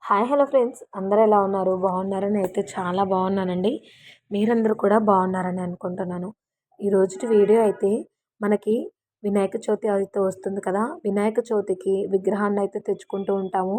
Hello friends, అందరూ ఎలా ఉన్నారు? బాగున్నారని అయితే చాలా బాగున్నానండి. మీరందరూ కూడా బాగున్నారని అనుకుంటున్నాను. ఈ రోజుటి వీడియో అయితే మనకి వినాయక చవితి అయితే వస్తుంది కదా. వినాయక చవితికి విగ్రహాన్ని అయితే తెచ్చుకుంటూ ఉంటాము.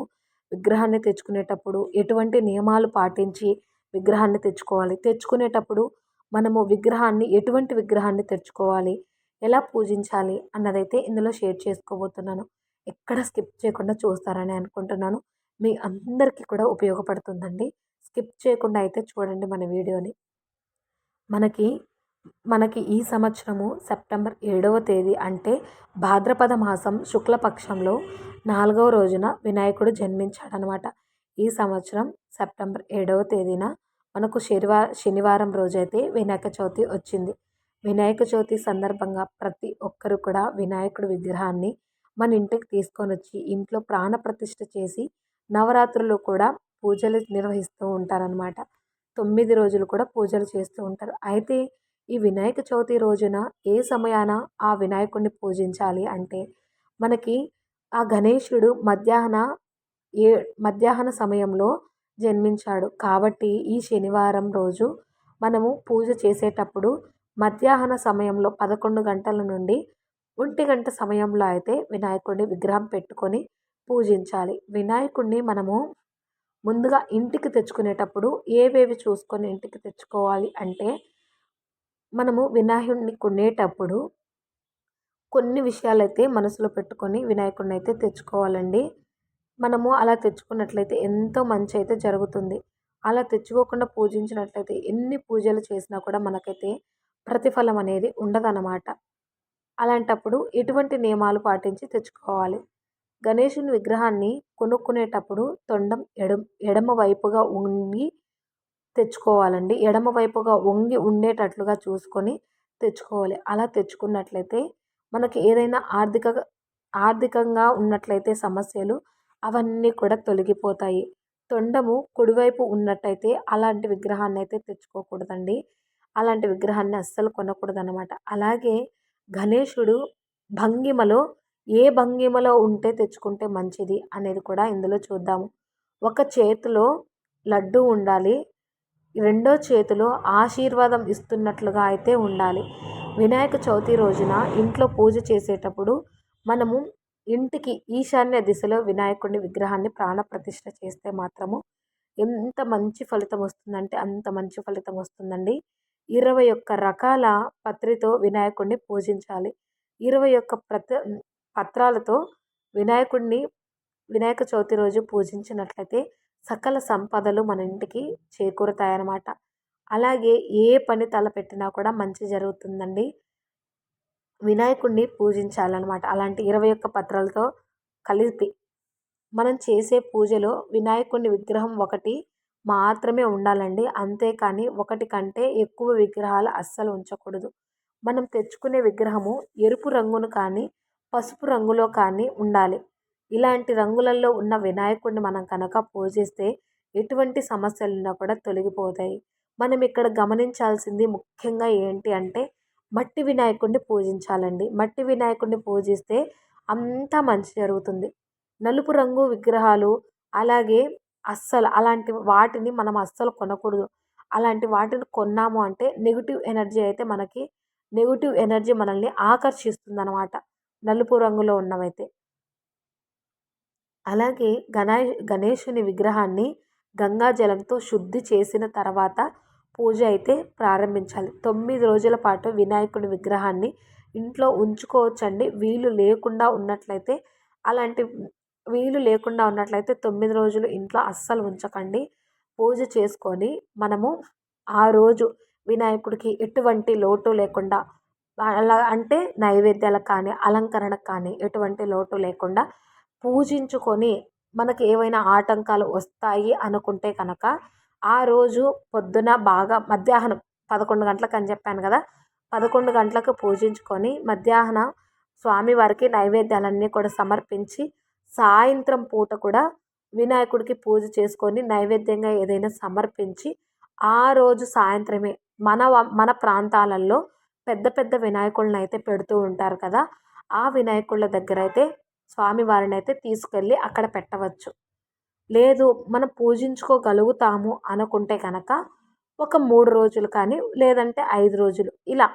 విగ్రహాన్ని తెచ్చుకునేటప్పుడు ఎటువంటి నియమాలు పాటించి విగ్రహాన్ని తెచ్చుకోవాలి, తెచ్చుకునేటప్పుడు మనము విగ్రహాన్ని ఎటువంటి విగ్రహాన్ని తెచ్చుకోవాలి, ఎలా పూజించాలి అన్నదైతే ఇందులో షేర్ చేసుకోబోతున్నాను. ఎక్కడ స్కిప్ చేయకుండా చూస్తారని అనుకుంటున్నాను. మీ అందరికీ కూడా ఉపయోగపడుతుందండి. స్కిప్ చేయకుండా అయితే చూడండి మన వీడియోని. మనకి మనకి ఈ సంవత్సరము సెప్టెంబర్ 7వ తేదీ అంటే భాద్రపద మాసం శుక్లపక్షంలో 4వ రోజున వినాయకుడు జన్మించాడనమాట. ఈ సంవత్సరం సెప్టెంబర్ 7వ తేదీన మనకు శనివారం రోజైతే వినాయక చవితి వచ్చింది. వినాయక చవితి సందర్భంగా ప్రతి ఒక్కరు కూడా వినాయకుడి విగ్రహాన్ని మన ఇంటికి తీసుకొని వచ్చి ఇంట్లో ప్రాణప్రతిష్ఠ చేసి నవరాత్రులు కూడా పూజలు నిర్వహిస్తూ ఉంటారనమాట. 9 రోజులు కూడా పూజలు చేస్తూ ఉంటారు. అయితే ఈ వినాయక చవితి రోజున ఏ సమయాన ఆ వినాయకుడిని పూజించాలి అంటే, మనకి ఆ గణేశుడు మధ్యాహ్న సమయంలో జన్మించాడు. కాబట్టి ఈ శనివారం రోజు మనము పూజ చేసేటప్పుడు మధ్యాహ్న సమయంలో 11 గంటల నుండి 1 గంట సమయంలో అయితే వినాయకుడిని విగ్రహం పెట్టుకొని పూజించాలి. వినాయకుడిని మనము ముందుగా ఇంటికి తెచ్చుకునేటప్పుడు ఏవేవి చూసుకొని ఇంటికి తెచ్చుకోవాలి అంటే, మనము వినాయకుడిని కొనేటప్పుడు కొన్ని విషయాలైతే మనసులో పెట్టుకొని వినాయకుడిని అయితే తెచ్చుకోవాలండి. మనము అలా తెచ్చుకున్నట్లయితే ఎంతో మంచి అయితే జరుగుతుంది. అలా తెచ్చుకోకుండా పూజించినట్లయితే ఎన్ని పూజలు చేసినా కూడా మనకైతే ప్రతిఫలం అనేది ఉండదన్నమాట. అలాంటప్పుడు ఎటువంటి నియమాలు పాటించి తెచ్చుకోవాలి. గణేశుని విగ్రహాన్ని కొనుక్కునేటప్పుడు తొండం ఎడమ వైపుగా వంగి తెచ్చుకోవాలండి. ఎడమ వైపుగా వంగి ఉండేటట్లుగా చూసుకొని తెచ్చుకోవాలి. అలా తెచ్చుకున్నట్లయితే మనకి ఏదైనా ఆర్థికంగా ఉన్నట్లయితే సమస్యలు అవన్నీ కూడా తొలగిపోతాయి. తొండము కుడివైపు ఉన్నట్టయితే అలాంటి విగ్రహాన్ని అయితే తెచ్చుకోకూడదండి. అలాంటి విగ్రహాన్ని అస్సలు కొనకూడదనమాట. అలాగే గణేశుడు భంగిమలో ఏ భంగిమలో ఉంటే తెచ్చుకుంటే మంచిది అనేది కూడా ఇందులో చూద్దాము. ఒక చేతిలో లడ్డు ఉండాలి. రెండో చేతిలో ఆశీర్వాదం ఇస్తున్నట్లుగా అయితే ఉండాలి. వినాయక చవితి రోజున ఇంట్లో పూజ చేసేటప్పుడు మనము ఇంటికి ఈశాన్య దిశలో వినాయకుడిని విగ్రహాన్ని ప్రాణప్రతిష్ఠ చేస్తే మాత్రము ఎంత మంచి ఫలితం వస్తుందంటే అంత మంచి ఫలితం వస్తుందండి. 21 రకాల పత్రితో వినాయకుడిని పూజించాలి. 21 పత్రాలతో వినాయకుడిని వినాయక చవితి రోజు పూజించినట్లయితే సకల సంపదలు మన ఇంటికి చేకూరుతాయన్నమాట. అలాగే ఏ పని తలపెట్టినా కూడా మంచి జరుగుతుందండి. వినాయకుడిని పూజించాలన్నమాట. అలాంటి 21 పత్రాలతో కలిపి మనం చేసే పూజలో వినాయకుడిని విగ్రహం ఒకటి మాత్రమే ఉండాలండి. అంతేకాని ఒకటి కంటే ఎక్కువ విగ్రహాలు అస్సలు ఉంచకూడదు. మనం తెచ్చుకునే విగ్రహము ఎరుపు రంగును కానీ పసుపు రంగులో కానీ ఉండాలి. ఇలాంటి రంగులలో ఉన్న వినాయకుడిని మనం కనుక పూజిస్తే ఎటువంటి సమస్యలున్నా కూడా తొలగిపోతాయి. మనం ఇక్కడ గమనించాల్సింది ముఖ్యంగా ఏంటి అంటే, మట్టి వినాయకుడిని పూజించాలండి. మట్టి వినాయకుడిని పూజిస్తే అంతా మంచి జరుగుతుంది. నలుపు రంగు విగ్రహాలు అలాగే అలాంటి వాటిని మనం అస్సలు కొనకూడదు. అలాంటి వాటిని కొన్నాము అంటే నెగిటివ్ ఎనర్జీ మనల్ని ఆకర్షిస్తుందన్నమాట. నలుపు రంగులో ఉన్నవైతే. అలాగే గణేశుని విగ్రహాన్ని గంగా జలంతో శుద్ధి చేసిన తర్వాత పూజ అయితే ప్రారంభించాలి. 9 రోజుల పాటు వినాయకుడి విగ్రహాన్ని ఇంట్లో ఉంచుకోవచ్చండి. వీలు లేకుండా ఉన్నట్లయితే 9 రోజులు ఇంట్లో అస్సలు ఉంచకండి. పూజ చేసుకొని మనము ఆ రోజు వినాయకుడికి ఎటువంటి లోటు లేకుండా, అలా అంటే నైవేద్యాలకు కానీ అలంకరణకు కానీ ఎటువంటి లోటు లేకుండా పూజించుకొని, మనకి ఏవైనా ఆటంకాలు వస్తాయి అనుకుంటే కనుక ఆ రోజు పొద్దున బాగా మధ్యాహ్నం 11 గంటలకు అని చెప్పాను కదా, 11 గంటలకు పూజించుకొని మధ్యాహ్నం స్వామివారికి నైవేద్యాలన్నీ కూడా సమర్పించి సాయంత్రం పూట కూడా వినాయకుడికి పూజ చేసుకొని నైవేద్యంగా ఏదైనా సమర్పించి ఆ రోజు సాయంత్రమే మన ప్రాంతాలలో పెద్ద పెద్ద వినాయకులను అయితే పెడుతూ ఉంటారు కదా, ఆ వినాయకుళ్ళ దగ్గర అయితే స్వామివారిని అయితే తీసుకెళ్ళి అక్కడ పెట్టవచ్చు. లేదు మనం పూజించుకోగలుగుతాము అనుకుంటే కనుక ఒక 3 రోజులు కానీ, లేదంటే 5 రోజులు ఇలా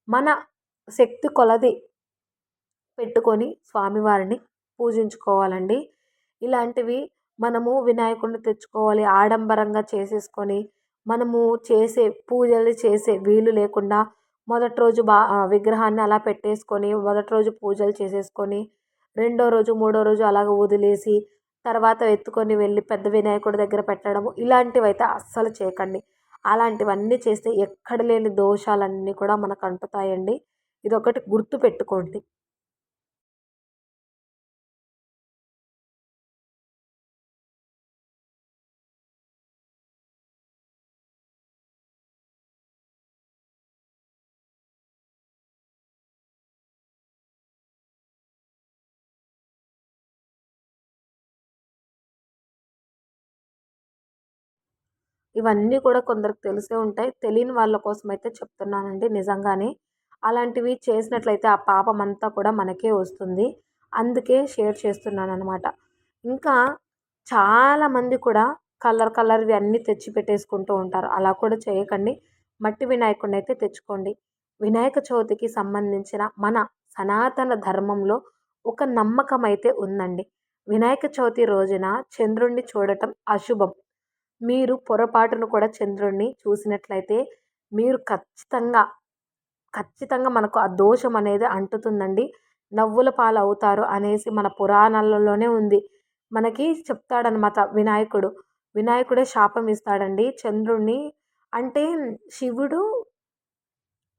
మన శక్తి కొలది పెట్టుకొని స్వామివారిని పూజించుకోవాలండి. ఇలాంటివి మనము వినాయకుడిని తెచ్చుకోవాలి ఆడంబరంగా చేసేసుకొని, మనము చేసే పూజలు చేసే వీలు లేకుండా మొదటి రోజు విగ్రహాన్ని అలా పెట్టేసుకొని, మొదటి రోజు పూజలు చేసేసుకొని, రెండో రోజు, మూడో రోజు అలాగ వదిలేసి, తర్వాత ఎత్తుకొని వెళ్ళి పెద్ద వినాయకుడి దగ్గర పెట్టడము, ఇలాంటివైతే అస్సలు చేయకండి. అలాంటివన్నీ చేస్తే ఎక్కడ లేని దోషాలన్నీ కూడా మనకు అంటుతాయండి. ఇదొకటి గుర్తుపెట్టుకోండి. ఇవన్నీ కూడా కొందరికి తెలిసే ఉంటాయి. తెలియని వాళ్ళ కోసమైతే చెప్తున్నానండి నిజంగానే. అలాంటివి చేసినట్లయితే ఆ పాపమంతా కూడా మనకే వస్తుంది. అందుకే షేర్ చేస్తున్నాననమాట. ఇంకా చాలామంది కూడా కలర్‌వి అన్నీ తెచ్చి పెట్టేసుకుంటూ ఉంటారు. అలా కూడా చేయకండి. మట్టి వినాయకుడినైతే తెచ్చుకోండి. వినాయక చవితికి సంబంధించిన మన సనాతన ధర్మంలో ఒక నమ్మకమైతే ఉందండి. వినాయక చవితి రోజున చంద్రుడిని చూడటం అశుభం. మీరు పొరపాటున కూడా చంద్రుడిని చూసినట్లయితే మీరు ఖచ్చితంగా మనకు ఆ దోషం అనేది అంటుతుందండి. నవ్వుల పాలవుతారు అనేసి మన పురాణాలలోనే ఉంది. మనకి చెప్తాడనమాట వినాయకుడు. వినాయకుడే శాపం ఇస్తాడండి చంద్రుడిని. అంటే శివుడు,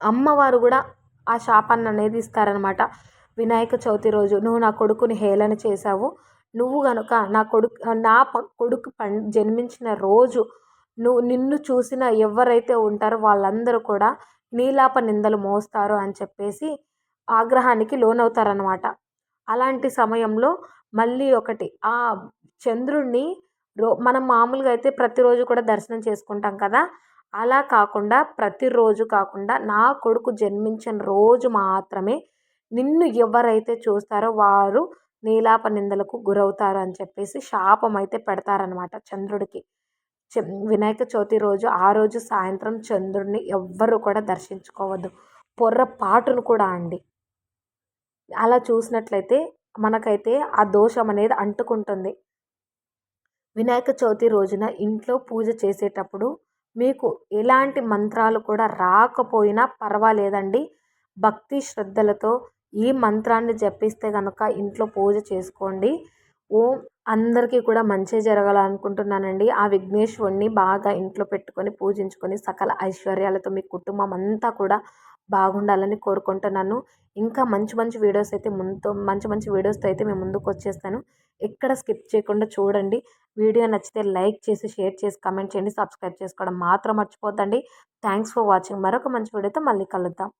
అమ్మవారు గూడా ఆ శాపాన్ననేది ఇస్తారనమాట. వినాయక చవితి రోజు "నువ్వు నా కొడుకుని హేళన చేశావు. నువ్వు గనుక నా కొడుకు జన్మించిన రోజు నిన్ను చూసిన ఎవ్వరైతే ఉంటారో వాళ్ళందరూ కూడా నీలాప నిందలు మోస్తారు" అని చెప్పేసి ఆగ్రహానికి లోనవుతారనమాట. అలాంటి సమయంలో మళ్ళీ ఒకటి చంద్రుడిని మనం మామూలుగా అయితే ప్రతిరోజు కూడా దర్శనం చేసుకుంటాం కదా! అలా కాకుండా ప్రతిరోజు కాకుండా నా కొడుకు జన్మించిన రోజు మాత్రమే నిన్ను ఎవరైతే చూస్తారో వారు నీలాప నిందలకు గురవుతారు అని చెప్పేసి శాపం అయితే పెడతారనమాట చంద్రుడికి. వినాయక చవితి రోజు ఆ రోజు సాయంత్రం చంద్రుడిని ఎవ్వరు కూడా దర్శించుకోవద్దు. పొర్రపాటును కూడా అండి. అలా చూసినట్లయితే మనకైతే ఆ దోషం అనేది అంటుకుంటుంది. వినాయక చవితి రోజున ఇంట్లో పూజ చేసేటప్పుడు మీకు ఎలాంటి మంత్రాలు కూడా రాకపోయినా పర్వాలేదండి. భక్తి శ్రద్ధలతో ఈ మంత్రాన్ని జపిస్తే గనక ఇంట్లో పూజ చేసుకోండి. ఓం అందరికీ కూడా మంచే జరగాలనుకుంటున్నానండి. ఆ విఘ్నేశ్వరుడిని బాగా ఇంట్లో పెట్టుకొని పూజించుకొని సకల ఐశ్వర్యాలతో మీ కుటుంబం అంతా కూడా బాగుండాలని కోరుకుంటున్నాను. ఇంకా మంచి మంచి వీడియోస్ అయితే మంచి మంచి వీడియోస్‌తో అయితే మీ ముందుకొచ్చేస్తాను. ఎక్కడ స్కిప్ చేయకుండా చూడండి. వీడియో నచ్చితే లైక్ చేసి, షేర్ చేసి, కామెంట్ చేయండి. సబ్స్క్రైబ్ చేసుకోవడం మాత్రం మర్చిపోద్దండి. Thanks for watching. మరొక మంచి వీడియోతో మళ్ళీ కలుద్దాం.